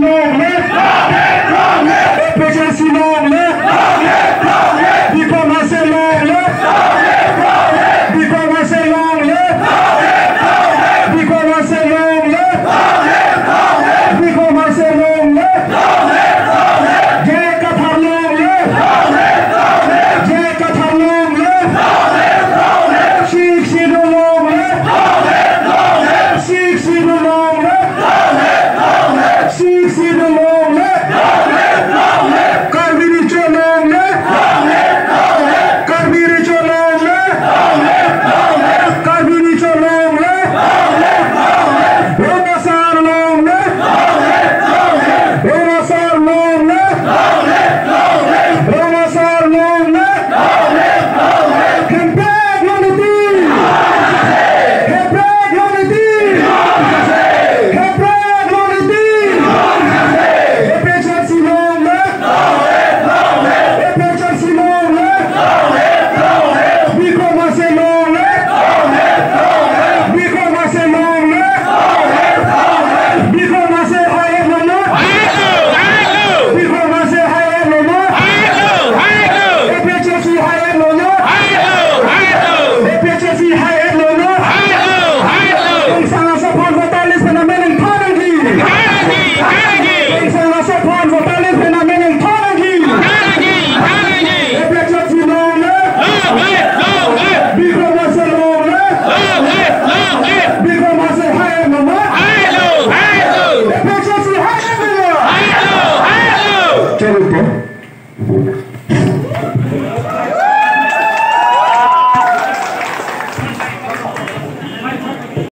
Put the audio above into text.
long live. Emergency long live. Because I say long live. Because I say long live. Because I say long live. Because I say long live. Jacob have long live. Jacob have long live. Sheikh see the long live. Sheikh see the long live. Sheikh see the long live. Carviricho long live. Carviricho long live. Carviricho long live. Romasar long live. Romasar long live. Romasar long live. Campaign unity. Campaign unity. Campaign unity. Emergency long live. Emergency long live. Because I say long live. Because I say long live. Because I say I am the Lord. Because I say I am the Lord. Emergency I am the Lord. Emergency I am the Lord. Kung saan sa Portales Panameling Carnegie. Kung saan sa Portales Panameling Carnegie. Emergency long live. Because I say long live. Because I say I am the Lord. Emergency I am the Lord. Chalo po.